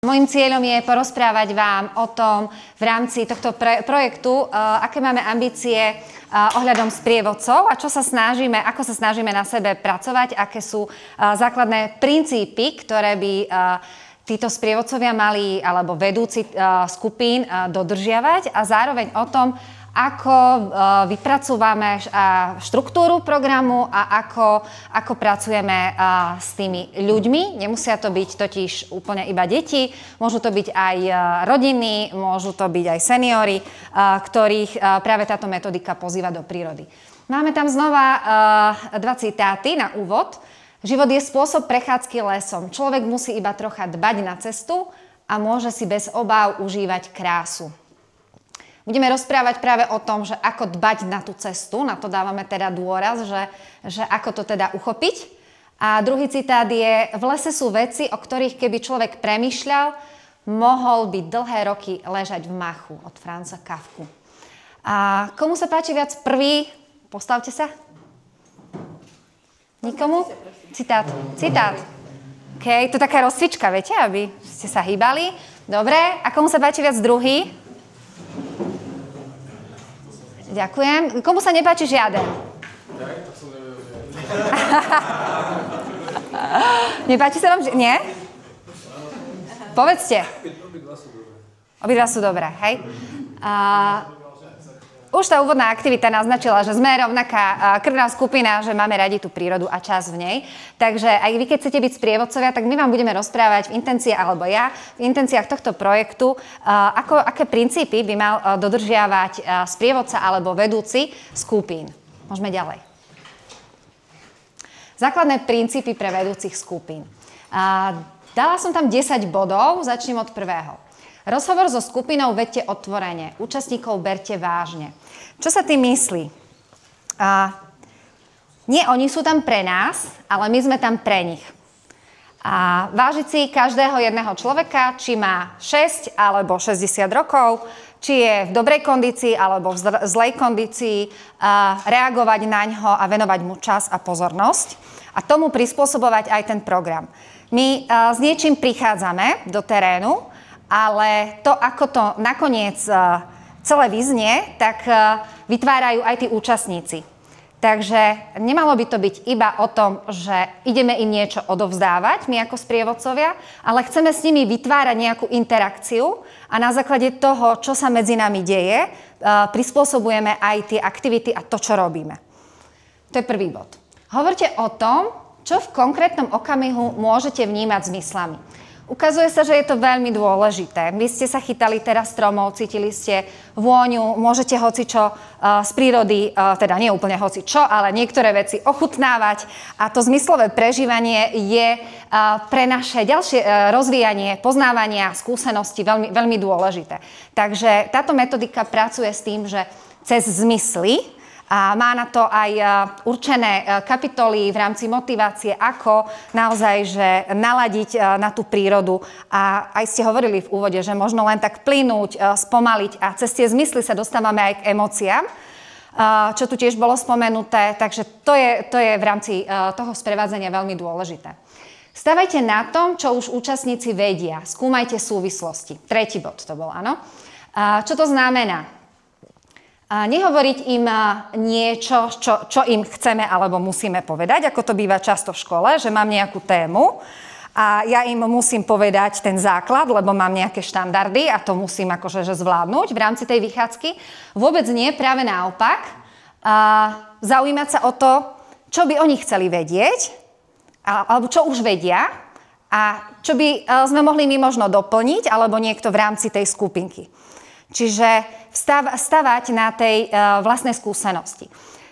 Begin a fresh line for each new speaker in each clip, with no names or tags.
Mojím cieľom je porozprávať vám o tom v rámci tohto projektu, aké máme ambície ohľadom sprievodcov a ako sa snažíme na sebe pracovať, aké sú základné princípy, ktoré by títo sprievodcovia mali, alebo vedúci skupín dodržiavať a zároveň o tom, ako vypracúvame štruktúru programu a ako pracujeme s tými ľuďmi. Nemusia to byť totiž úplne iba deti, môžu to byť aj rodiny, môžu to byť aj seniori, ktorých práve táto metodika pozýva do prírody. Máme tam znova dva citáty na úvod. Život je spôsob prechádzky lesom. Človek musí iba trocha dbať na cestu a môže si bez obáv užívať krásu. Budeme rozprávať práve o tom, že ako dbať na tú cestu, na to dávame teda dôraz, že ako to teda uchopiť. A druhý citát je, v lese sú veci, o ktorých keby človek premýšľal, mohol by dlhé roky ležať v machu, od Franza Kafku. A komu sa páči viac prvý? Postavte sa. Nikomu? Citát. OK, to je taká rozcvička, viete, aby ste sa hýbali. Dobre, a komu sa páči viac druhý? Ďakujem. Komu sa nepáči žiaden? Nepáči sa vám? Nie? Povedzte. Obidva sú dobré, hej? Už tá úvodná aktivita naznačila, že sme rovnaká krvná skupina, že máme radi tú prírodu a čas v nej. Takže aj vy, keď chcete byť sprievodcovia, tak my vám budeme rozprávať v intenciách, alebo ja, v intenciách tohto projektu, aké princípy by mal dodržiavať sprievodca alebo vedúci skupín. Môžeme ďalej. Základné princípy pre vedúcich skupín. Dala som tam 10 bodov, začnem od prvého. Rozhovor so skupinou vedte otvorene, účastníkov berte vážne. Čo sa tým myslí? Nie oni sú tam pre nás, ale my sme tam pre nich. Vážiť si každého jedného človeka, či má 6 alebo 60 rokov, či je v dobrej kondícii alebo v zlej kondícii, reagovať na ňo a venovať mu čas a pozornosť a tomu prispôsobovať aj ten program. My s niečím prichádzame do terénu, ale to, ako to nakoniec celé vyznie, tak vytvárajú aj tí účastníci. Takže nemalo by to byť iba o tom, že ideme im niečo odovzdávať, my ako sprievodcovia, ale chceme s nimi vytvárať nejakú interakciu a na základe toho, čo sa medzi nami deje, prispôsobujeme aj tie aktivity a to, čo robíme. To je prvý bod. Hovorte o tom, čo v konkrétnom okamihu môžete vnímať zmyslami. Ukazuje sa, že je to veľmi dôležité. Vy ste sa chytali teraz stromov, cítili ste vôňu, môžete hocičo z prírody, teda nie úplne hocičo, ale niektoré veci ochutnávať. A to zmyslové prežívanie je pre naše ďalšie rozvíjanie, poznávania, skúsenosti veľmi, veľmi dôležité. Takže táto metodika pracuje s tým, že cez zmysly, a má na to aj určené kapitoly v rámci motivácie, ako naozaj že naladiť na tú prírodu. A aj ste hovorili v úvode, že možno len tak plynúť, spomaliť a cez tie zmysly sa dostávame aj k emóciám, čo tu tiež bolo spomenuté. Takže to je v rámci toho sprevádzania veľmi dôležité. Stavajte na tom, čo už účastníci vedia. Skúmajte súvislosti. Tretí bod to bol, áno. Čo to znamená? Nehovoriť im niečo, čo im chceme alebo musíme povedať, ako to býva často v škole, že mám nejakú tému a ja im musím povedať ten základ, lebo mám nejaké štandardy a to musím akože zvládnuť v rámci tej vychádzky. Vôbec nie, práve naopak. Zaujímať sa o to, čo by oni chceli vedieť, alebo čo už vedia a čo by sme mohli my možno doplniť, alebo niekto v rámci tej skupinky. Čiže stavať na tej vlastnej skúsenosti.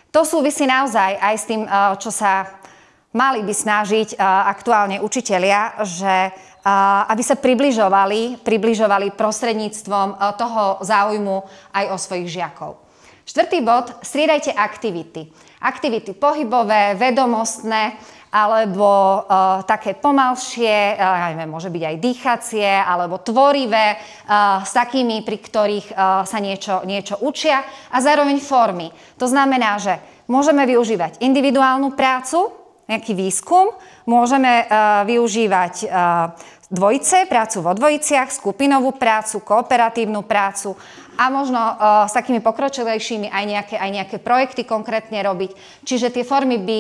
To súvisí naozaj aj s tým, čo sa mali by snažiť aktuálne učitelia, že aby sa približovali prostredníctvom toho záujmu aj o svojich žiakov. Štvrtý bod, striedajte aktivity. Aktivity pohybové, vedomostné, alebo také pomalšie, môže byť aj dýchacie, alebo tvorivé, s takými, pri ktorých sa niečo učia a zároveň formy. To znamená, že môžeme využívať individuálnu prácu, nejaký výskum, môžeme využívať dvojice, prácu vo dvojiciach, skupinovú prácu, kooperatívnu prácu a možno s takými pokročilejšími aj nejaké projekty konkrétne robiť. Čiže tie formy by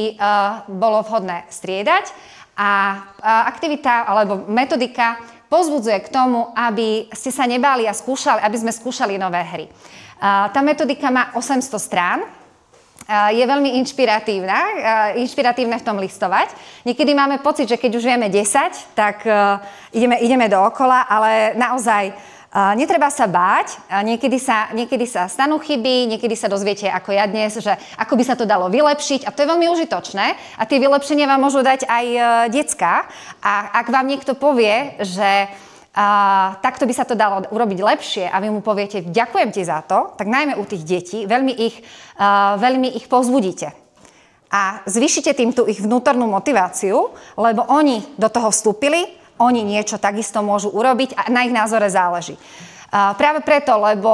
bolo vhodné striedať a aktivita alebo metodika povzbudzuje k tomu, aby ste sa nebáli a aby sme skúšali nové hry. Tá metodika má 800 strán. Je veľmi inšpiratívne v tom listovať. Niekedy máme pocit, že keď už vieme 10, tak ideme dookola, ale naozaj netreba sa báť. Niekedy sa stanú chyby, niekedy sa dozviete ako ja dnes, že ako by sa to dalo vylepšiť a to je veľmi užitočné. A tie vylepšenia vám môžu dať aj decká. A ak vám niekto povie, že takto by sa to dalo urobiť lepšie a vy mu poviete, ďakujem ti za to, tak najmä u tých detí veľmi ich povzbudíte. A zvýšite tým tú ich vnútornú motiváciu, lebo oni do toho vstúpili, oni niečo takisto môžu urobiť a na ich názore záleží. Práve preto, lebo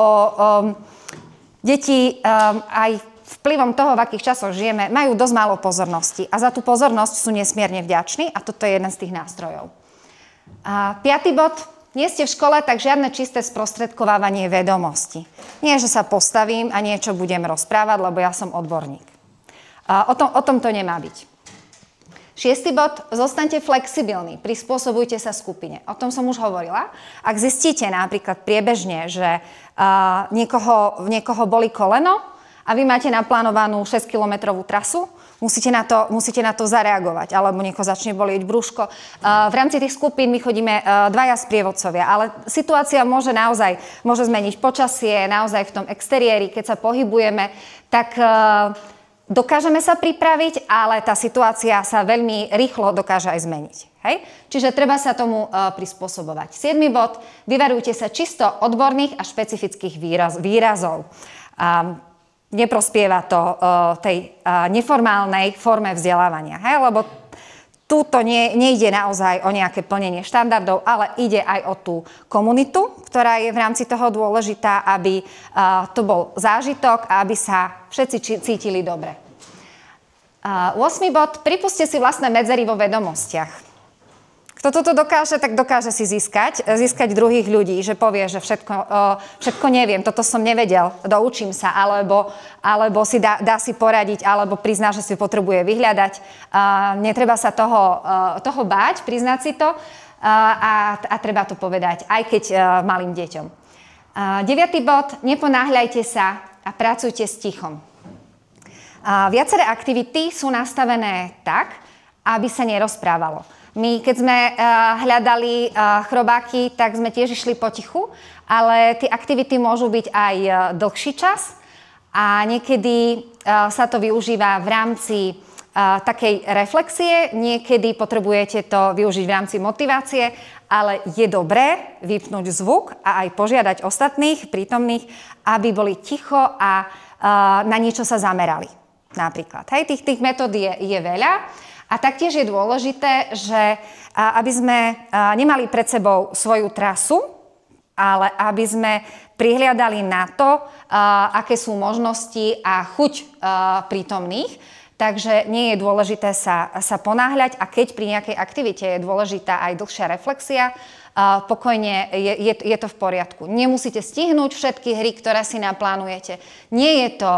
deti aj vplyvom toho, v akých časoch žijeme, majú dosť málo pozornosti a za tú pozornosť sú nesmierne vďační a toto je jeden z tých nástrojov. Piatý bod. Nie ste v škole, tak žiadne čisté sprostredkovávanie vedomostí. Nie, že sa postavím a niečo budem rozprávať, lebo ja som odborník. O tom to nemá byť. Šiestý bod. Zostaňte flexibilní, prispôsobujte sa skupine. O tom som už hovorila. Ak zistíte napríklad priebežne, že niekoho boli koleno a vy máte naplánovanú 6-kilometrovú trasu, musíte na to zareagovať, alebo niekoho začne bolieť brúško. V rámci tých skupín my chodíme dvaja sprievodcovia, ale situácia môže zmeniť počasie, naozaj v tom exteriéri, keď sa pohybujeme, tak dokážeme sa pripraviť, ale tá situácia sa veľmi rýchlo dokáže aj zmeniť. Hej? Čiže treba sa tomu prispôsobovať. 7. bod. Vyvarujte sa čisto odborných a špecifických výrazov. Neprospieva to tej neformálnej forme vzdelávania. Hej? Lebo túto nejde naozaj o nejaké plnenie štandardov, ale ide aj o tú komunitu, ktorá je v rámci toho dôležitá, aby to bol zážitok a aby sa všetci cítili dobre. 8. bod. Pripusťte si vlastné medzery vo vedomostiach. Kto toto dokáže, tak dokáže si získať druhých ľudí, že povie, že všetko neviem, toto som nevedel, doučím sa, alebo si dá si poradiť, alebo prizná, že si potrebuje vyhľadať. Netreba sa toho báť, priznať si to a treba to povedať, aj keď malým deťom. 9. bod. Neponáhľajte sa a pracujte s tichom. Viaceré aktivity sú nastavené tak, aby sa nerozprávalo. My, keď sme hľadali chrobáky, tak sme tiež išli potichu, ale tie aktivity môžu byť aj dlhší čas a niekedy sa to využíva v rámci takej reflexie, niekedy potrebujete to využiť v rámci motivácie, ale je dobré vypnúť zvuk a aj požiadať ostatných prítomných, aby boli ticho a na niečo sa zamerali. Napríklad. Hej, tých metód je veľa. A taktiež je dôležité, že aby sme nemali pred sebou svoju trasu, ale aby sme prihliadali na to, aké sú možnosti a chuť prítomných. Takže nie je dôležité sa ponáhľať a keď pri nejakej aktivite je dôležitá aj dlhšia reflexia, pokojne je to v poriadku. Nemusíte stihnúť všetky hry, ktoré si naplánujete. Nie je to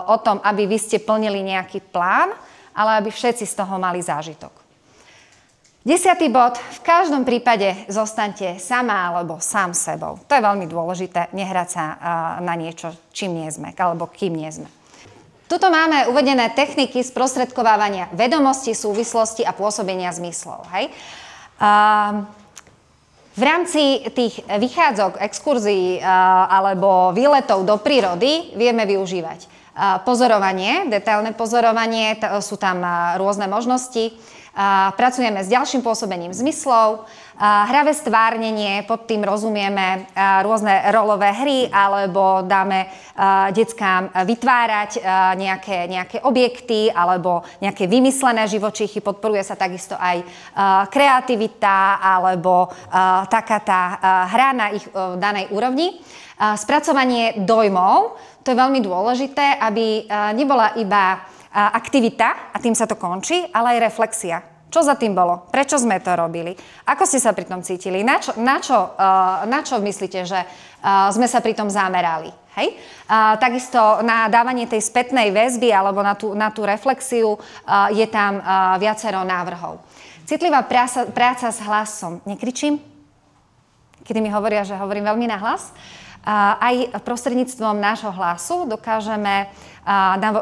o tom, aby vy ste plnili nejaký plán, ale aby všetci z toho mali zážitok. 10. bod. V každom prípade zostaňte sama alebo sám sebou. To je veľmi dôležité, nehrať sa na niečo, čím nie sme, alebo kým nie sme. Tuto máme uvedené techniky sprostredkovávania vedomostí, súvislosti a pôsobenia zmyslov. Hej? V rámci tých vychádzok, exkurzií alebo výletov do prírody vieme využívať pozorovanie, detailné pozorovanie, sú tam rôzne možnosti. Pracujeme s ďalším pôsobením zmyslov, hravé stvárnenie, pod tým rozumieme rôzne rolové hry, alebo dáme deckám vytvárať nejaké objekty alebo nejaké vymyslené živočíchy. Podporuje sa takisto aj kreativita alebo taká tá hra na ich danej úrovni. Spracovanie dojmov, to je veľmi dôležité, aby nebola iba aktivita a tým sa to končí, ale aj reflexia. Čo za tým bolo? Prečo sme to robili? Ako ste sa pri tom cítili? Na čo myslíte, že sme sa pri tom zamerali? Hej? Takisto na dávanie tej spätnej väzby alebo na tú reflexiu je tam viacero návrhov. Citlivá práca s hlasom. Nekričím? Kedy mi hovoria, že hovorím veľmi nahlas. Aj prostredníctvom nášho hlasu dokážeme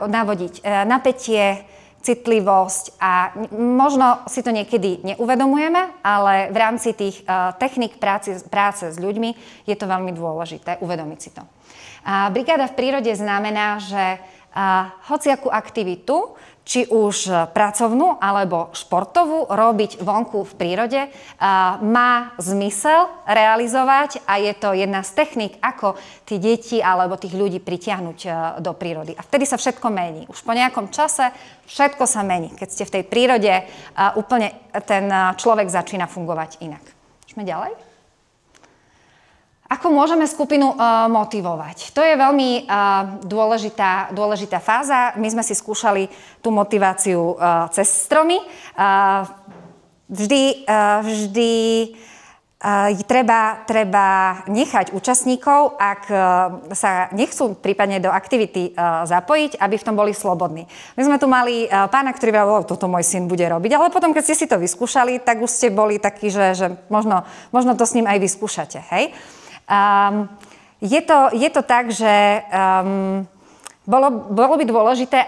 navodiť napätie, citlivosť a možno si to niekedy neuvedomujeme, ale v rámci tých techník práce s ľuďmi je to veľmi dôležité uvedomiť si to. Brigáda v prírode znamená, že hociakú aktivitu, či už pracovnú alebo športovú, robiť vonku v prírode má zmysel realizovať a je to jedna z techník, ako tí deti alebo tých ľudí pritiahnuť do prírody. A vtedy sa všetko mení. Už po nejakom čase všetko sa mení. Keď ste v tej prírode, úplne ten človek začína fungovať inak. Môžeme ďalej? Ako môžeme skupinu motivovať? To je veľmi dôležitá fáza. My sme si skúšali tú motiváciu cez stromy. Vždy treba nechať účastníkov, ak sa nechcú prípadne do aktivity zapojiť, aby v tom boli slobodní. My sme tu mali pána, ktorý vravel, toto môj syn bude robiť, ale potom, keď ste si to vyskúšali, tak už ste boli takí, že možno to s ním aj vyskúšate, hej? Je to tak, že bolo by dôležité,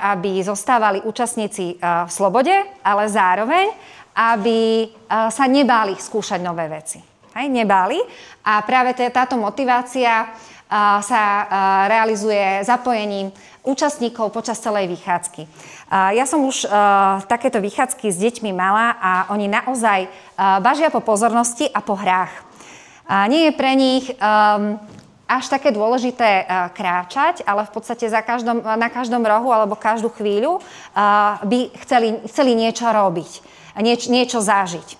aby zostávali účastníci v slobode, ale zároveň, aby sa nebáli skúšať nové veci. Hej, nebáli. A práve táto motivácia sa realizuje zapojením účastníkov počas celej vychádzky. Ja som už takéto vychádzky s deťmi mala a oni naozaj bažia po pozornosti a po hrách. Nie je pre nich až také dôležité kráčať, ale v podstate na každom rohu alebo každú chvíľu by chceli niečo robiť, niečo zažiť.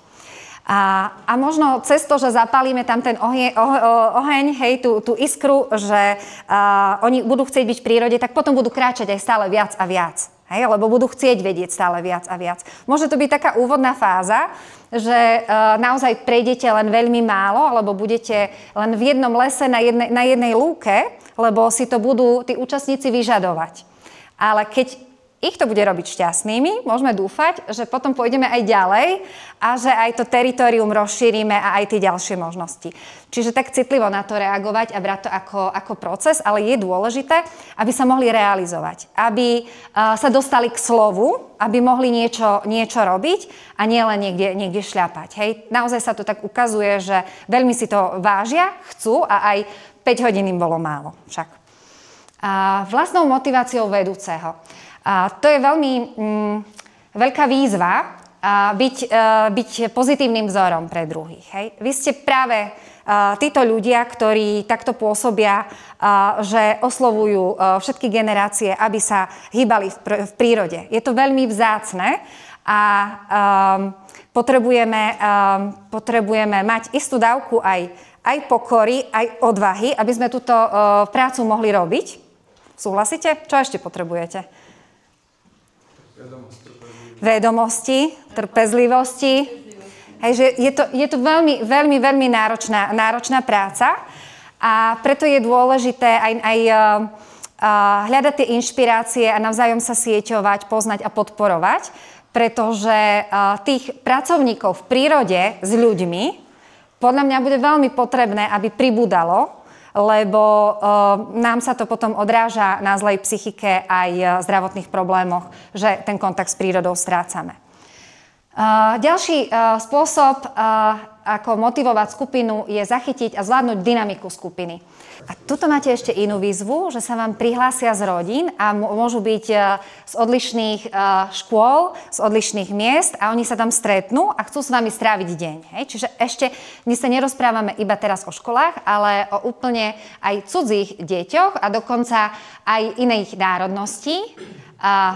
A možno cez to, že zapálime tam ten oheň, hej, tú iskru, že oni budú chcieť byť v prírode, tak potom budú kráčať aj stále viac a viac. Hej, lebo budú chcieť vedieť stále viac a viac. Môže to byť taká úvodná fáza, že naozaj prejdete len veľmi málo, alebo budete len v jednom lese na jednej lúke, lebo si to budú tí účastníci vyžadovať. Ale keď ich to bude robiť šťastnými, môžeme dúfať, že potom pôjdeme aj ďalej a že aj to teritorium rozšírime a aj tie ďalšie možnosti. Čiže tak citlivo na to reagovať a brať to ako proces, ale je dôležité, aby sa mohli realizovať, aby sa dostali k slovu, aby mohli niečo robiť a nie len niekde šľapať. Hej. Naozaj sa to tak ukazuje, že veľmi si to vážia, chcú a aj 5 hodín im bolo málo však. Vlastnou motiváciou vedúceho. To je veľmi veľká výzva byť pozitívnym vzorom pre druhých. Hej. Vy ste práve títo ľudia, ktorí takto pôsobia, že oslovujú všetky generácie, aby sa hýbali v prírode. Je to veľmi vzácne a potrebujeme mať istú dávku aj pokory, aj odvahy, aby sme túto prácu mohli robiť. Súhlasíte? Čo ešte potrebujete? Vedomosti, trpezlivosti. Hej, že je to veľmi náročná práca a preto je dôležité aj hľadať tie inšpirácie a navzájom sa sieťovať, poznať a podporovať, pretože tých pracovníkov v prírode s ľuďmi podľa mňa bude veľmi potrebné, aby pribúdalo, lebo nám sa to potom odráža na zlej psychike aj zdravotných problémoch, že ten kontakt s prírodou strácame. Ďalší spôsob, ako motivovať skupinu, je zachytiť a zvládnuť dynamiku skupiny. A tuto máte ešte inú výzvu, že sa vám prihlásia z rodín a môžu byť z odlišných škôl, z odlišných miest a oni sa tam stretnú a chcú s vami stráviť deň. Hej? Čiže ešte my sa nerozprávame iba teraz o školách, ale o úplne aj cudzích deťoch a dokonca aj iných národností.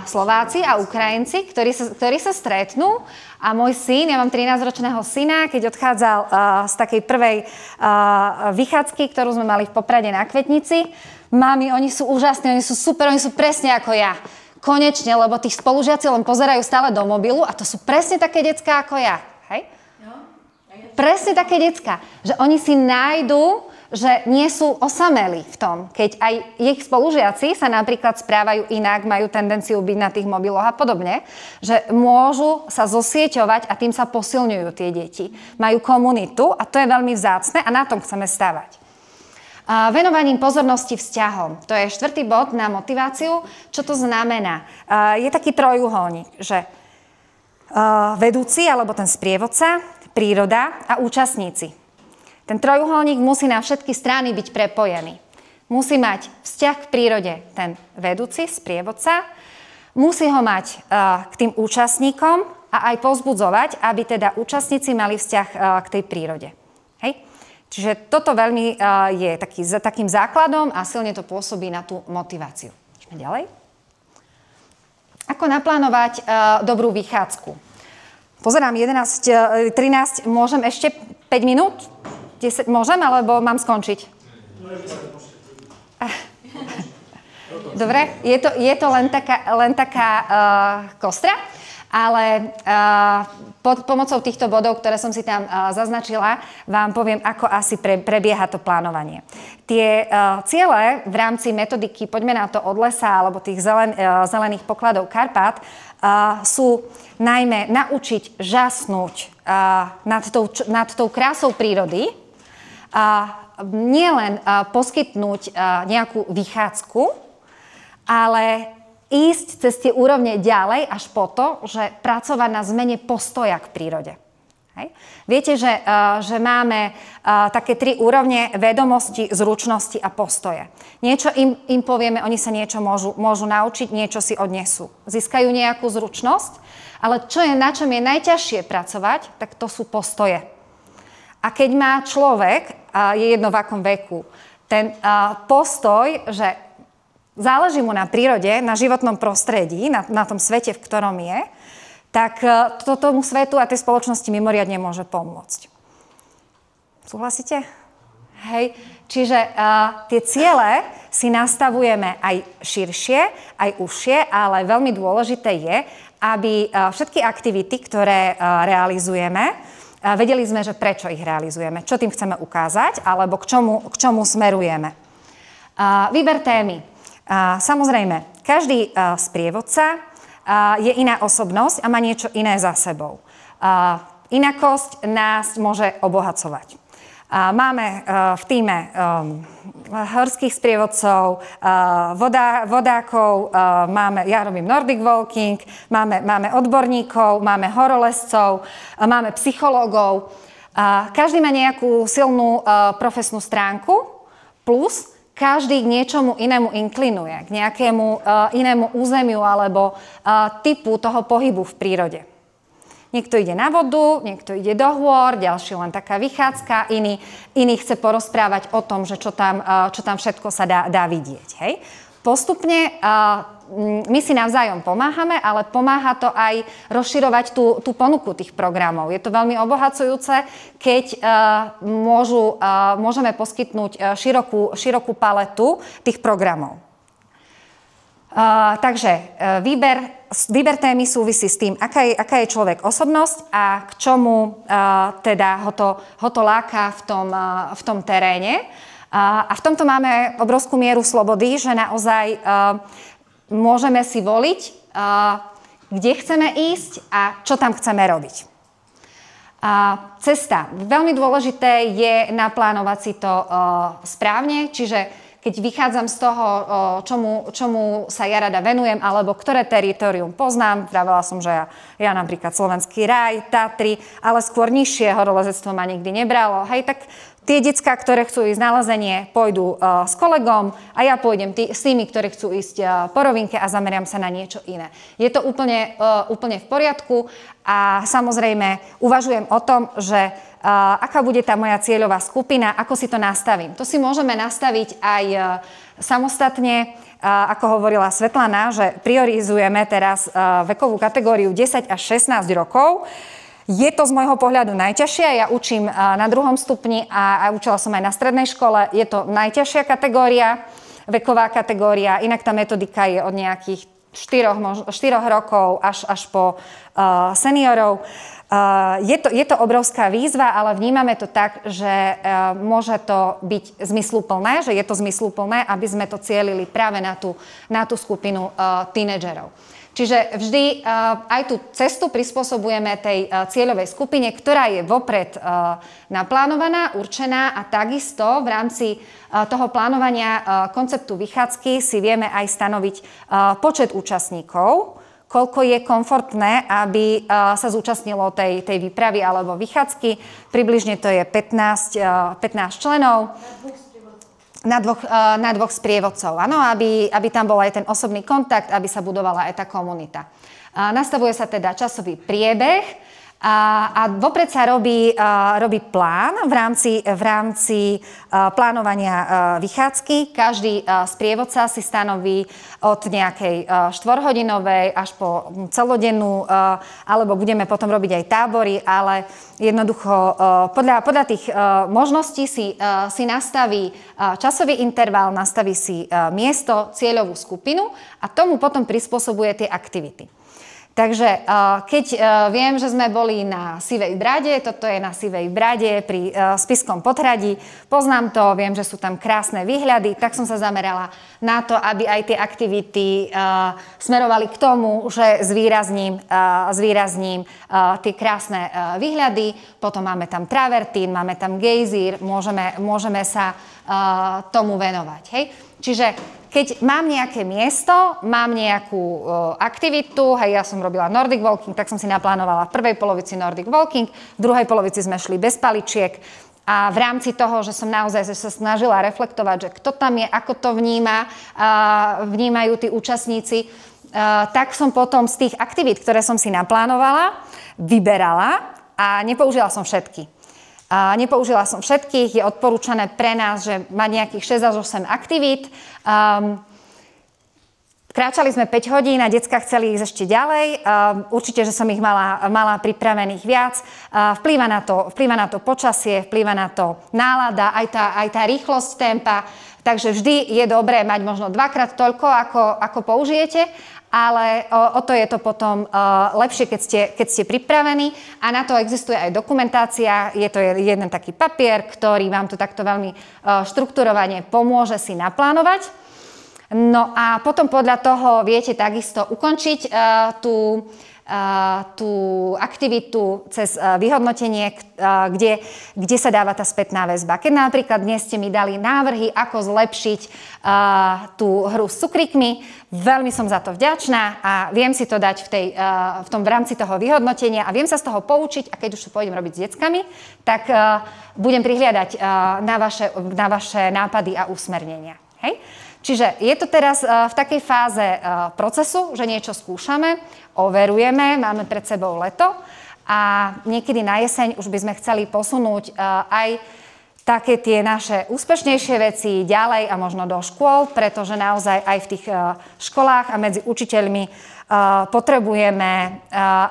Slováci a Ukrajinci, ktorí sa stretnú a môj syn, ja mám 13-ročného syna, keď odchádzal z takej prvej vychádzky, ktorú sme mali v Poprade na Kvetnici, mami, oni sú úžasní, oni sú super, oni sú presne ako ja. Konečne, lebo tí spolužiaci len pozerajú stále do mobilu a to sú presne také decká ako ja. Hej? Presne také decká, že oni si nájdú, že nie sú osamelí v tom, keď aj ich spolužiaci sa napríklad správajú inak, majú tendenciu byť na tých mobiloch a podobne, že môžu sa zosieťovať a tým sa posilňujú tie deti. Majú komunitu a to je veľmi vzácne a na tom chceme stavať. Venovaním pozornosti vzťahom. To je 4. bod na motiváciu. Čo to znamená? Je taký trojuholník, že vedúci alebo ten sprievodca, príroda a účastníci. Ten trojuholník musí na všetky strany byť prepojený. Musí mať vzťah k prírode ten vedúci, sprievodca, musí ho mať k tým účastníkom a aj povzbudzovať, aby teda účastníci mali vzťah k tej prírode. Hej? Čiže toto veľmi je takým základom a silne to pôsobí na tú motiváciu. Ideme ďalej. Ako naplánovať dobrú vychádzku? Pozerám 13, môžem ešte 5 minút? 10 môžem, alebo mám skončiť? Dobre, je to len taká kostra, ale pod pomocou týchto bodov, ktoré som si tam zaznačila, vám poviem, ako asi prebieha to plánovanie. Tie ciele v rámci metodiky Poďme na to od lesa alebo tých zelených pokladov Karpát sú najmä naučiť žasnúť nad tou krásou prírody, nielen poskytnúť nejakú vychádzku, ale ísť cez tie úrovne ďalej až po to, že pracovať na zmene postoja k prírode. Hej. Viete, že máme také 3 úrovne vedomosti, zručnosti a postoje. Niečo im povieme, oni sa niečo môžu naučiť, niečo si odnesú. Získajú nejakú zručnosť, ale na čom je najťažšie pracovať, tak to sú postoje. A keď má človek, je jedno v akom veku, ten postoj, že záleží mu na prírode, na životnom prostredí, na tom svete, v ktorom je, tak to tomu svetu a tej spoločnosti mimoriadne môže pomôcť. Súhlasíte? Hej. Čiže tie ciele si nastavujeme aj širšie, aj užšie, ale veľmi dôležité je, aby všetky aktivity, ktoré realizujeme, vedeli sme, že prečo ich realizujeme, čo tým chceme ukázať, alebo k čomu smerujeme. Výber témy. Samozrejme, každý sprievodca je iná osobnosť a má niečo iné za sebou. Inakosť nás môže obohacovať. Máme v tíme horských sprievodcov, vodákov, ja robím Nordic Walking, máme odborníkov, máme horolezcov, máme psychológov. Každý má nejakú silnú profesnú stránku, plus každý k niečomu inému inklinuje, k nejakému inému územiu alebo typu toho pohybu v prírode. Niekto ide na vodu, niekto ide do hôr, ďalší len taká vychádzka, iný chce porozprávať o tom, že čo tam všetko sa dá vidieť. Hej? Postupne my si navzájom pomáhame, ale pomáha to aj rozširovať tú ponuku tých programov. Je to veľmi obohacujúce, keď môžeme poskytnúť širokú paletu tých programov. Takže výber témy súvisí s tým, aká je človek osobnosť a k čomu teda ho to láka v tom teréne. A v tomto máme obrovskú mieru slobody, že naozaj môžeme si voliť, kde chceme ísť a čo tam chceme robiť. Cesta. Veľmi dôležité je naplánovať si to správne, čiže keď vychádzam z toho, čomu sa ja rada venujem, alebo ktoré teritorium poznám, vravela som, že ja napríklad Slovenský raj, Tatry, ale skôr nižšie horolezectvo ma nikdy nebralo. Hej, tak tie decká, ktoré chcú ísť na lezenie, pôjdu s kolegom a ja pôjdem s tými, ktorí chcú ísť po rovinke a zameriam sa na niečo iné. Je to úplne v poriadku a samozrejme uvažujem o tom, že aká bude tá moja cieľová skupina, ako si to nastavím. To si môžeme nastaviť aj samostatne. ako hovorila Svetlana, že priorizujeme teraz vekovú kategóriu 10 až 16 rokov. Je to z môjho pohľadu najťažšie. Ja učím na 2. stupni a učila som aj na strednej škole. Je to najťažšia kategória, veková kategória. Inak tá metodika je od nejakých 4 rokov až po seniorov. Je to obrovská výzva, ale vnímame to tak, že môže to byť zmysluplné, že je to zmysluplné, aby sme to cielili práve na tú skupinu tínedžerov. Čiže vždy aj tú cestu prispôsobujeme tej cieľovej skupine, ktorá je vopred naplánovaná, určená a takisto v rámci toho plánovania konceptu vychádzky si vieme aj stanoviť počet účastníkov, koľko je komfortné, aby sa zúčastnilo tej výpravy alebo vychádzky. Približne to je 15 členov. Na dvoch sprievodcov, áno, aby tam bol aj ten osobný kontakt, aby sa budovala aj tá komunita. Nastavuje sa teda časový priebeh a vopred sa robí plán v rámci plánovania vychádzky. Každý sprievodca si stanoví od nejakej 4-hodinovej až po celodennú, alebo budeme potom robiť aj tábory, ale jednoducho podľa tých možností si nastaví časový interval, nastaví si miesto, cieľovú skupinu a tomu potom prispôsobuje tie aktivity. Takže keď viem, že sme boli na Sivej Brade, toto je na Sivej Brade pri Spiskom podhradí, poznám to, viem, že sú tam krásne výhľady, tak som sa zamerala na to, aby aj tie aktivity smerovali k tomu, že zvýrazním tie krásne výhľady. Potom máme tam travertín, máme tam gejzír, môžeme sa tomu venovať. Hej? Čiže keď mám nejaké miesto, mám nejakú aktivitu, hej, ja som robila Nordic Walking, tak som si naplánovala v prvej polovici Nordic Walking, v druhej polovici sme šli bez paličiek a v rámci toho, že som naozaj sa snažila reflektovať, že kto tam je, ako to vnímajú tí účastníci, tak som potom z tých aktivít, ktoré som si naplánovala, vyberala a nepoužila som všetky. Nepoužila som všetkých, je odporúčané pre nás, že mať nejakých 6 až 8 aktivít. Kráčali sme 5 hodín a decká chceli ísť ešte ďalej. Určite, že som ich mala pripravených viac. Vplýva na to počasie, vplýva na to nálada, aj tá rýchlosť tempa. Takže vždy je dobré mať možno 2-krát toľko, ako použijete, ale o to je to potom lepšie, keď ste pripravení a na to existuje aj dokumentácia. Je to jeden taký papier, ktorý vám to takto veľmi štrukturovane pomôže si naplánovať. No a potom podľa toho viete takisto ukončiť tú aktivitu cez vyhodnotenie, kde sa dáva tá spätná väzba. Keď napríklad dnes ste mi dali návrhy, ako zlepšiť tú hru s cukríkmi, veľmi som za to vďačná a viem si to dať v rámci toho vyhodnotenia a viem sa z toho poučiť a keď už to pôjdem robiť s deckami, tak budem prihliadať na vaše nápady a usmernenia. Hej? Čiže je to teraz v takej fáze procesu, že niečo skúšame, overujeme, máme pred sebou leto a niekedy na jeseň už by sme chceli posunúť aj také tie naše úspešnejšie veci ďalej a možno do škôl, pretože naozaj aj v tých školách a medzi učiteľmi potrebujeme,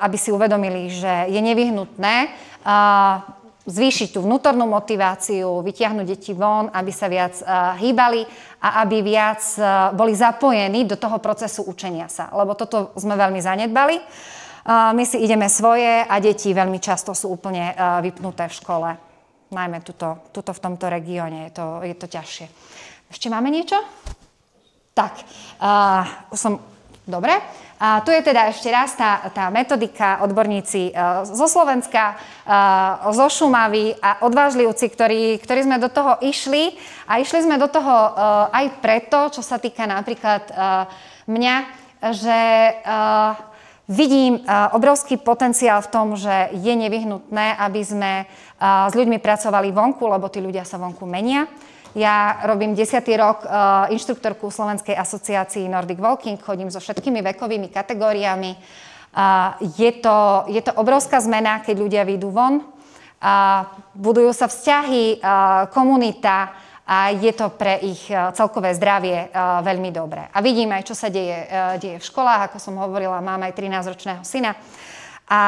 aby si uvedomili, že je nevyhnutné zvýšiť tú vnútornú motiváciu, vytiahnuť deti von, aby sa viac hýbali a aby viac boli zapojení do toho procesu učenia sa. Lebo toto sme veľmi zanedbali. My si ideme svoje a deti veľmi často sú úplne vypnuté v škole. Najmä tuto v tomto regióne je to ťažšie. Ešte máme niečo? Tak, dobre. A tu je teda ešte raz tá metodika, odborníci zo Slovenska, zo Šumavy a odvážlivci, ktorí sme do toho išli. A išli sme do toho aj preto, čo sa týka napríklad mňa, že vidím obrovský potenciál v tom, že je nevyhnutné, aby sme s ľuďmi pracovali vonku, lebo tí ľudia sa vonku menia. Ja robím 10. rok inštruktorku Slovenskej asociácii Nordic Walking, chodím so všetkými vekovými kategóriami. Je to obrovská zmena, keď ľudia vyjdú von. Budujú sa vzťahy, komunita, a je to pre ich celkové zdravie veľmi dobré. A vidíme aj, čo sa deje v školách, ako som hovorila, mám aj 13-ročného syna. A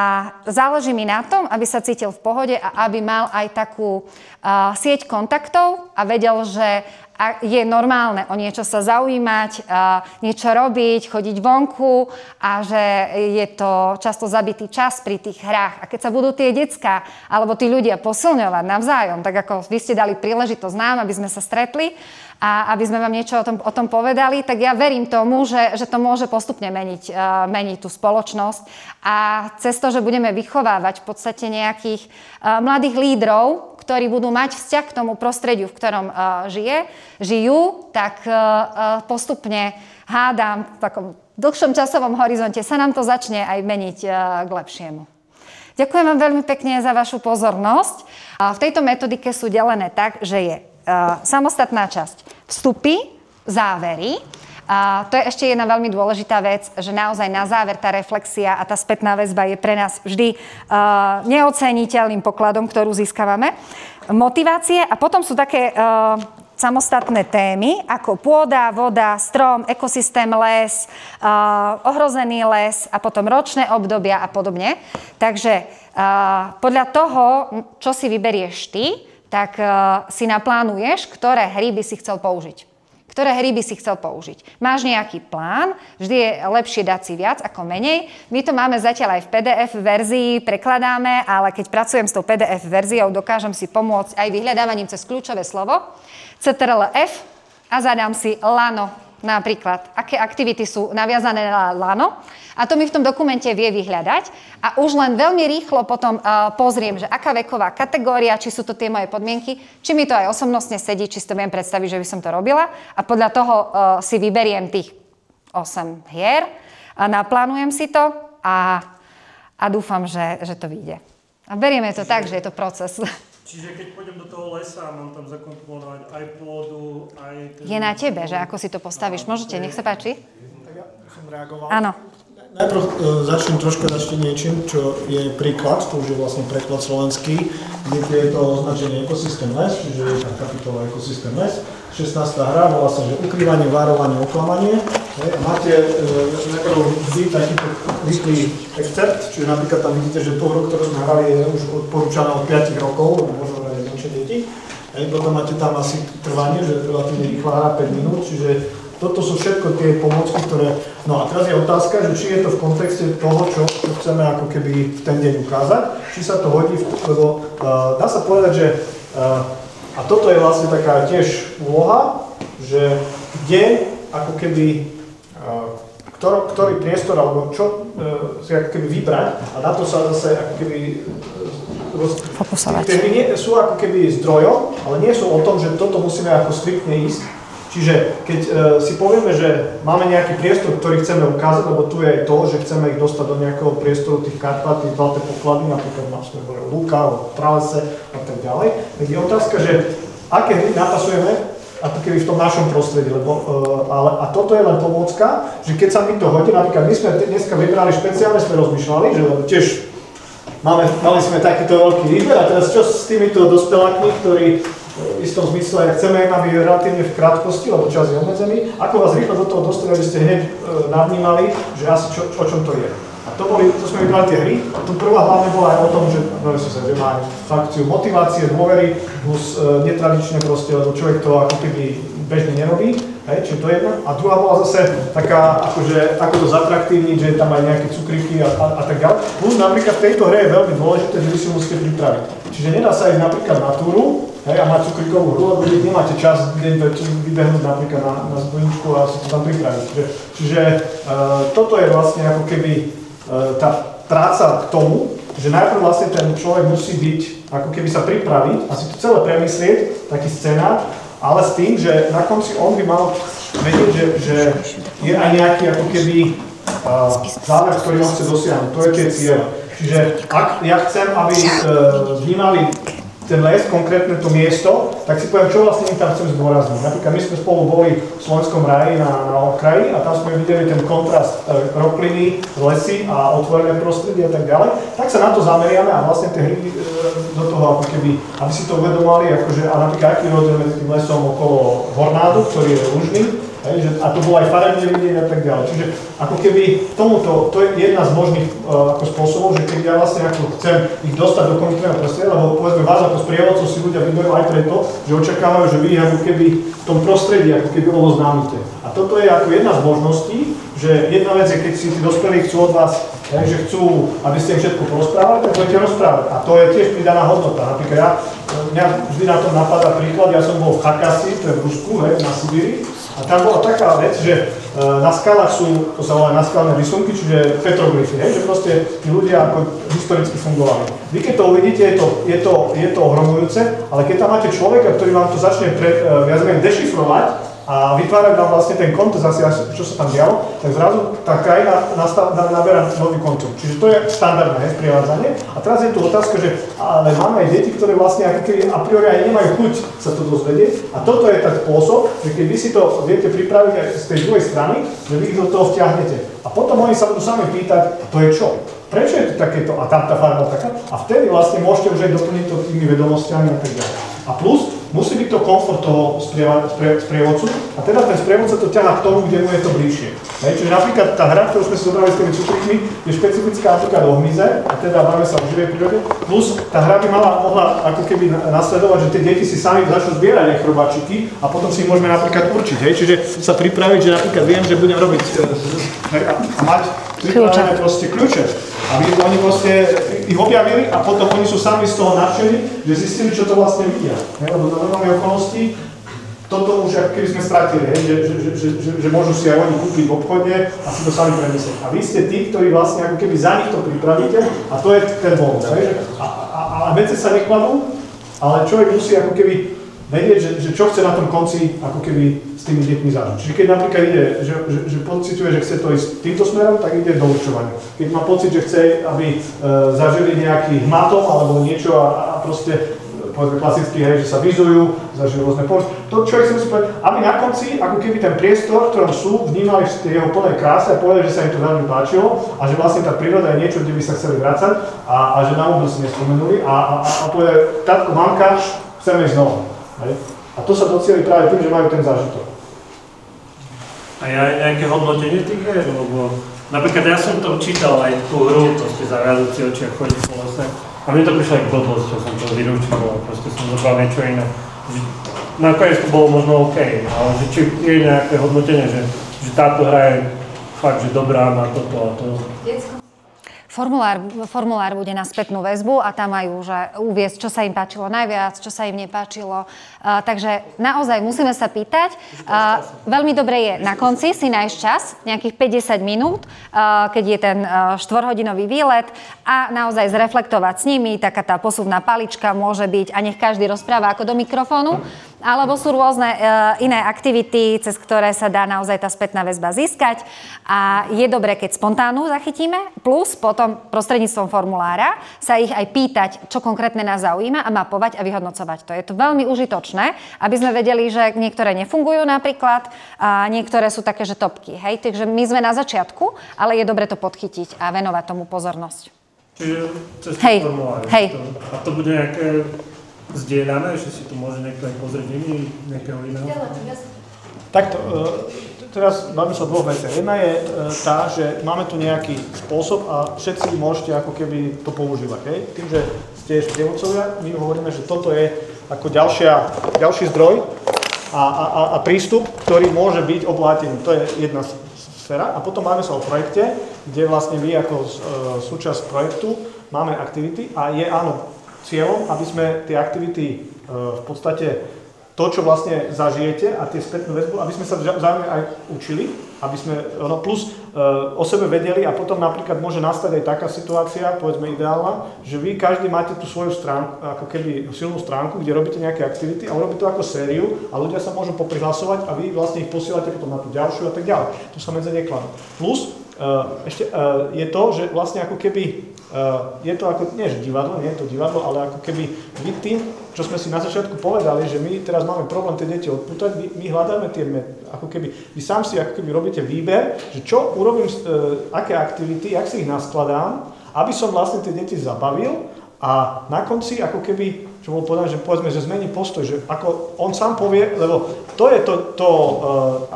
záleží mi na tom, aby sa cítil v pohode a aby mal aj takú sieť kontaktov a vedel, že je normálne o niečo sa zaujímať, niečo robiť, chodiť vonku a že je to často zabitý čas pri tých hrách. A keď sa budú tie decká alebo tí ľudia posilňovať navzájom, tak ako vy ste dali príležitosť nám, aby sme sa stretli a aby sme vám niečo o tom povedali, tak ja verím tomu, že to môže postupne meniť tú spoločnosť. A cez to, že budeme vychovávať v podstate nejakých mladých lídrov, ktorí budú mať vzťah k tomu prostrediu, v ktorom žijú, tak postupne hádam v takom dlhšom časovom horizonte sa nám to začne aj meniť k lepšiemu. Ďakujem vám veľmi pekne za vašu pozornosť. V tejto metodike sú delené tak, že je samostatná časť vstupy, závery. To je ešte jedna veľmi dôležitá vec, že naozaj na záver tá reflexia a tá spätná väzba je pre nás vždy neoceniteľným pokladom, ktorú získavame. Motivácie a potom sú také samostatné témy ako pôda, voda, strom, ekosystém, les, ohrozený les a potom ročné obdobia a podobne. Takže podľa toho, čo si vyberieš ty, tak si naplánuješ, ktoré hry by si chcel použiť. Máš nejaký plán, vždy je lepšie dať si viac ako menej. My to máme zatiaľ aj v PDF verzii, prekladáme, ale keď pracujem s tou PDF verziou, dokážem si pomôcť aj vyhľadávaním cez kľúčové slovo CTRL-F a zadám si lano napríklad. Aké aktivity sú naviazané na lano? A to mi v tom dokumente vie vyhľadať a už len veľmi rýchlo potom pozriem, že aká veková kategória, či sú to tie moje podmienky, či mi to aj osobnostne sedí, či si to viem predstaviť, že by som to robila a podľa toho si vyberiem tých 8 hier a naplánujem si to a dúfam, že to vyjde. A berieme to tak, že je to proces.
Čiže keď pôjdem do toho lesa, mám tam zakomponovať aj pôdu, aj...
Je na tebe, že ako si to postavíš. Môžete, nech sa páči.
Tak ja som reagoval.
Áno.
Najprv začnem niečím, čo je príklad, to už je vlastne preklad slovenský, kde je to označenie ekosystém les, čiže je tam kapitola ekosystém les. 16. hra volá sa, že ukrývanie, varovanie, oklamanie. A máte najprv vždy takýto rýchly excerpt, čiže napríklad tam vidíte, že tú hru, ktorú sme hrali, je už odporúčaná od 5 rokov, možno hrať menšie deti. Potom máte tam asi trvanie, že relatívne rýchla hra 5 minút, čiže toto sú všetko tie pomocky, ktoré... No a teraz je otázka, že či je to v kontexte toho, čo chceme ako keby v ten deň ukázať, či sa to hodí, lebo dá sa povedať, že... A toto je vlastne taká tiež úloha, že kde ako keby... ktorý priestor, alebo čo si ako keby vybrať a na to sa zase ako keby...
Fokusovať.
Tie hry sú ako keby zdrojom, ale nie sú o tom, že toto musíme ako striktne ísť. Čiže keď si povieme, že máme nejaký priestor, ktorý chceme ukázať, lebo tu je aj to, že chceme ich dostať do nejakého priestoru tých Karpát, tých zlaté poklady, napríklad sme hovorili o Luka, o Pralese a tak ďalej, tak je otázka, že aké hry napasujeme ako keby v tom našom prostredí, lebo, a toto je len pomôcka, že keď sa mi to hodí, napríklad my sme dneska vybrali špeciálne, sme rozmýšľali, že tiež mali sme takýto veľký výber a teraz čo s týmito dospelákmi, ktorí v istom zmysle chceme im, aby relatívne v krátkosti, lebo čas je obmedzený, ako vás rýchlo do toho dostali, aby ste hneď navnímali, že asi o čom to je. A to sme vybrali tie hry. A tu prvá hlavne bola aj o tom, že má fakciu motivácie, dôvery, plus netradične proste, lebo človek to ako keby bežne nerobí. Čiže to je jedna. A druhá bola zase taká, akože, ako to zatraktívniť, že je tam aj nejaké cukríky a tak ďalej. Plus napríklad v tejto hre je veľmi dôležité, že vy si musíte pripraviť. Čiže nedá sa ísť napríklad na túru a mať cukríkovú hru, lebo vy nemáte čas vybehnúť napríklad na zbojničku a si to tam pripraviť. Čiže toto je vlastne ako keby tá práca k tomu, že najprv vlastne ten človek musí byť, ako keby sa pripraviť a si to celé premyslieť, taký scenár, ale s tým, že na konci on by mal vedieť, že je aj nejaký ako keby záver, ktorý on chce dosiahnuť. To je tie cieľe. Čiže ak ja chcem, aby vnímali ten les, konkrétne to miesto, tak si poviem, čo vlastne tam chcem zdôrazniť. Napríklad my sme spolu boli v Slovenskom ráji na okraji a tam sme videli ten kontrast rokliny, lesy a otvorené prostredie a tak ďalej. Tak sa na to zameriame a vlastne tie hry do toho ako keby, aby si to uvedomali, akože, a napríklad aký rozdiel medzi tým lesom okolo Hornádu, ktorý je lužný, a to bolo aj farebne vidieť a tak ďalej. Čiže ako keby tomuto, to je jedna z možných ako spôsobov, že keď ja vlastne ako chcem ich dostať do konkrétneho prostredia, lebo povedzme vás ako sprievodcov si ľudia vyberú aj preto, že očakávajú, že vy ako keby v tom prostredí ako keby oboznámite. A toto je ako jedna z možností, že jedna vec je, keď si tí dospelí chcú od vás, že chcú, aby ste im všetko porozprávali, tak budete rozprávať. A to je tiež pridaná hodnota. Napríklad mňa vždy na tom napadá príklad, ja som bol v Chakasi, to je v Rusku, na Sibíri. A tam bola taká vec, že na skalách sú, to sa volá naskalné rysunky, čiže petroglyfy, že proste tí ľudia ako historicky fungovali. Vy keď to uvidíte, je to ohromujúce, ale keď tam máte človeka, ktorý vám to začne viac menej dešifrovať a vytvárať vám vlastne ten kontext, asi čo sa tam dialo, tak zrazu tá krajina naberá nový kontext. Čiže to je štandardné sprevádzanie. A teraz je tu otázka, že ale máme aj deti, ktoré vlastne ako keby a priori aj nemajú chuť sa to dozvedieť. A toto je ten spôsob, že keď vy si to viete pripraviť aj z tej druhej strany, že vy ich do toho vtiahnete. A potom oni sa budú sami pýtať, to je čo? Prečo je to takéto a tam tá farba taká? A vtedy vlastne môžete už aj doplniť to tými vedomostiami a tak ďalej. A plus, musí byť to komfort toho sprievodcu a teda ten sprievodca to ťahá k tomu, kde mu je to bližšie. Čiže napríklad tá hra, ktorú sme si zobrali s tými cukrikmi, je špecifická napríklad o hmyze, a teda bavíme sa o živej prírode, plus tá hra by mohla ako keby nasledovať, že tie deti si sami začnú zbierať aj chrobáčiky a potom si ich môžeme napríklad určiť. Čiže sa pripraviť, že napríklad viem, že budem robiť a mať pripravené proste kľúče. A oni vlastne ich objavili a potom oni sú sami z toho nadšení, že zistili, čo to vlastne vidia. Lebo do normálnej okolnosti toto už ako keby sme stratili, že môžu si aj oni kúpiť v obchode a si to sami premyslieť. A vy ste tí, ktorí vlastne ako keby za nich to pripravíte a to je ten bonus. A veci sa nekladú, ale človek musí ako keby vedieť, že čo chce na tom konci ako keby s tými deťmi zažiť. Čiže keď napríklad ide, že pociťuje, že chce to ísť týmto smerom, tak ide do určovania. Keď má pocit, že chce, aby zažili nejaký hmatom alebo niečo a proste povedzme klasicky, že sa vizujú, zažijú rôzne poľ. To človek si musí povedať, aby na konci ako keby ten priestor, v ktorom sú, vnímali v tej jeho plnej kráse a povedali, že sa im to veľmi páčilo a že vlastne tá príroda je niečo, kde by sa chceli vracať a že na mobil si nespomenuli a povedali, tatko, mamka, chceme ísť znova. A to sa docieli práve tým, že majú ten zážitok.
A je aj nejaké hodnotenie tých hier? Lebo napríklad ja som to čítal aj tú hru, proste zaviazujúci oči a chodí po lese. A mne to prišlo aj blbosť, čo som to vyručoval, proste som zobral niečo iné. Nakoniec to bolo možno OK, ale že či je nejaké hodnotenie, že táto hra je fakt, že dobrá, má toto a to.
Formulár bude na spätnú väzbu a tam majú že uviesť, čo sa im páčilo najviac, čo sa im nepáčilo. Takže naozaj musíme sa pýtať. Veľmi dobre je na konci si nájsť čas, nejakých 50 minút, keď je ten 4-hodinový výlet a naozaj zreflektovať s nimi. Taká tá posuvná palička môže byť a nech každý rozpráva ako do mikrofónu. Alebo sú rôzne iné aktivity, cez ktoré sa dá naozaj tá spätná väzba získať. A je dobré, keď spontánnu zachytíme, plus potom prostredníctvom formulára sa ich aj pýtať, čo konkrétne nás zaujíma a mapovať a vyhodnocovať. To je to veľmi užitočné, aby sme vedeli, že niektoré nefungujú napríklad a niektoré sú také, že topky. Hej? Takže my sme na začiatku, ale je dobre to podchytiť a venovať tomu pozornosť.
Čiže cez formuláre.
Hej.
A to bude nejaké zdieľané, že si to môže niekto aj pozrieť nejakého iného?
Takto, teraz bavím sa o dvoch veciach. Jedna je tá, že máme tu nejaký spôsob a všetci môžete ako keby to používať. Hej? Tým, že ste sprievodcovia, my hovoríme, že toto je ako ďalší zdroj a prístup, ktorý môže byť obohatený. To je jedna sféra. A potom máme sa o projekte, kde vlastne vy ako súčasť projektu máme aktivity a je áno, cieľom, aby sme tie aktivity v podstate to, čo vlastne zažijete a tie spätnú väzbu, aby sme sa vzájomne aj učili, aby sme plus o sebe vedeli a potom napríklad môže nastať aj taká situácia, povedzme ideálna, že vy každý máte tú svoju stránku, ako keby silnú stránku, kde robíte nejaké aktivity a urobíte to ako sériu a ľudia sa môžu poprihlasovať a vy vlastne ich posielate potom na tú ďalšiu a tak ďalej. To sa medzi nekladú. Plus je to, že vlastne ako keby je to ako, nie že divadlo, nie je to divadlo, ale ako keby vy tým, čo sme si na začiatku povedali, že my teraz máme problém tie deti odpútať, my hľadáme tie, ako keby, vy sám si ako keby robíte výber, že čo urobím, aké aktivity, jak si ich naskladám, aby som vlastne tie deti zabavil a na konci ako keby, čo bolo povedané, že povedzme, že zmení postoj, že ako on sám povie, lebo to je to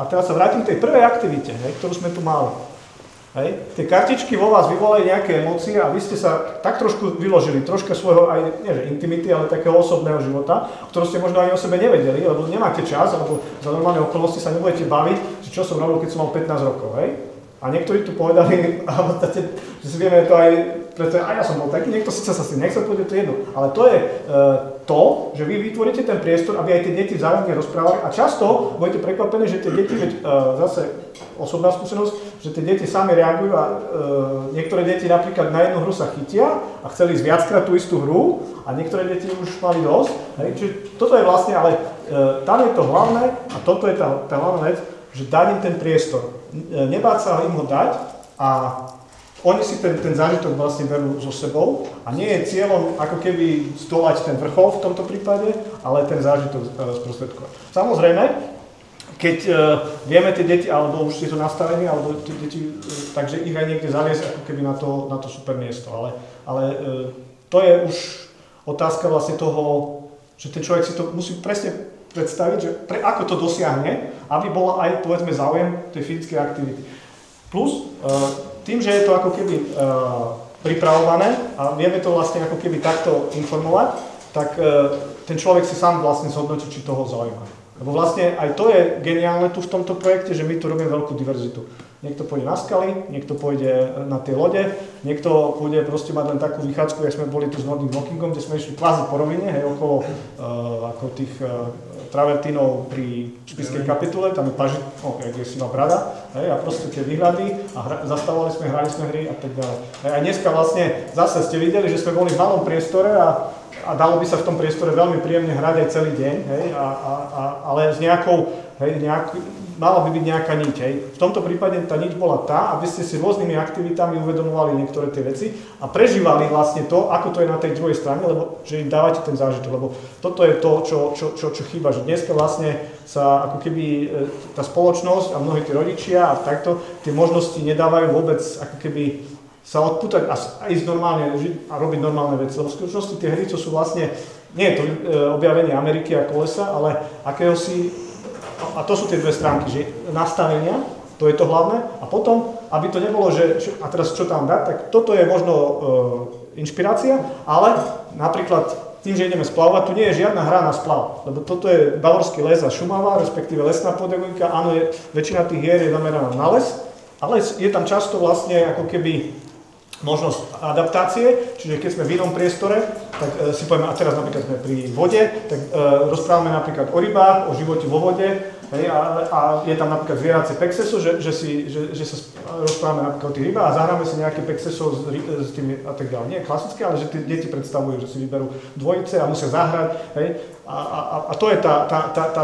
a teraz sa vrátim k tej prvej aktivite, ktorú sme tu mali. Hej. Tie kartičky vo vás vyvolali nejaké emócie a vy ste sa tak trošku vyložili, troška svojho aj, nie že intimity, ale takého osobného života, o ktorom ste možno ani o sebe nevedeli, lebo nemáte čas, alebo za normálne okolnosti sa nebudete baviť, že čo som robil, keď som mal 15 rokov. Hej. A niektorí tu povedali, a v podstate, že si vieme to aj, pretože aj ja som bol taký, niekto síce sa si nechcel povedať, to je jedno, ale to je to, že vy vytvoríte ten priestor, aby aj tie deti vzájomne rozprávali a často budete prekvapení, že tie deti, zase osobná skúsenosť, že tie deti sami reagujú a niektoré deti napríklad na jednu hru sa chytia a chceli ísť viackrát tú istú hru a niektoré deti už mali dosť. Hej. Čiže toto je vlastne, ale tam je to hlavné a toto je tá hlavná vec, že dať im ten priestor. Nebáť sa im ho dať a oni si ten zážitok vlastne berú so sebou a nie je cieľom ako keby zdolať ten vrchol v tomto prípade, ale ten zážitok sprostredkovať. Samozrejme, keď vieme tie deti, alebo už je to nastavenie, alebo tie deti, takže ich aj niekde zaviesť ako keby na to super miesto. Ale to je už otázka vlastne toho, že ten človek si to musí presne predstaviť, že ako to dosiahne, aby bola aj povedzme záujem tej fyzickej aktivity. Plus, tým, že je to ako keby pripravované a vieme to vlastne ako keby takto informovať, tak ten človek si sám vlastne zhodnotí, či toho zaujíma. Lebo vlastne aj to je geniálne tu v tomto projekte, že my tu robíme veľkú diverzitu. Niekto pôjde na skaly, niekto pôjde na tie lode, niekto pôjde proste mať len takú vychádzku, jak sme boli tu s Nordic Walkingom, kde sme išli kvázi po rovine, hej, okolo ako tých travertínov pri Spišskej kapitule, tam je pažit, jak je Siva brada, hej, a proste tie výhľady a zastavovali sme, hrali sme hry a tak ďalej. Hej, a dneska vlastne zase ste videli, že sme boli v malom priestore a dalo by sa v tom priestore veľmi príjemne hrať aj celý deň, hej, ale s nejakou, hej, mala by byť nejaká niť. Hej. V tomto prípade tá niť bola tá, aby ste si rôznymi aktivitami uvedomovali niektoré tie veci a prežívali vlastne to, ako to je na tej druhej strane, lebo že im dávate ten zážitok, lebo toto je to, čo chýba, že dneska vlastne sa ako keby tá spoločnosť a mnohí tí rodičia a takto tie možnosti nedávajú vôbec ako keby sa odpútať a ísť normálne žiť a robiť normálne veci. Lebo v skutočnosti tie hry, čo sú vlastne, nie je to objavenie Ameriky a kolesa, ale akéhosi, a to sú tie dve stránky, že nastavenia, to je to hlavné, a potom, aby to nebolo, že a teraz čo tam dať, tak toto je možno inšpirácia, ale napríklad tým, že ideme splavovať, tu nie je žiadna hra na splav, lebo toto je Bavorský les a Šumava, respektíve lesná pedagogika, áno, väčšina tých hier je zameraná na les, ale je tam často vlastne ako keby možnosť adaptácie, čiže keď sme v inom priestore, tak si povieme, a teraz napríklad sme pri vode, tak rozprávame napríklad o rybách, o živote vo vode, hej, a je tam napríklad zvieracie pexeso, že sa rozprávame napríklad o tých rybách a zahráme si nejaké pexeso s tými a tak ďalej. Nie je klasické, ale že tie deti predstavujú, že si vyberú dvojice a musia zahrať, hej, a to je tá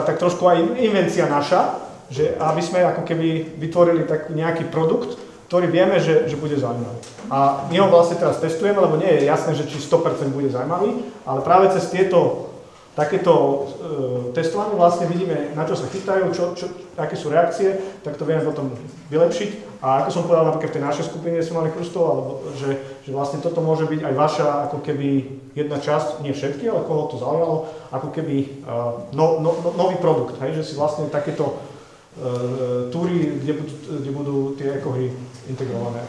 tak trošku aj invencia naša, že aby sme ako keby vytvorili taký nejaký produkt, ktorý vieme, že bude zaujímavý. A my ho vlastne teraz testujeme, lebo nie je jasné, že či 100% bude zaujímavý, ale práve cez takéto testovanie vlastne vidíme, na čo sa chytajú, aké sú reakcie, tak to vieme potom vylepšiť. A ako som povedal, napríklad v tej našej skupine sme mali krustov, alebo že vlastne toto môže byť aj vaša ako keby jedna časť, nie všetky, ale koho to zaujalo, ako keby nový produkt, hej, že si vlastne takéto túry, kde budú tie ekohry integrované.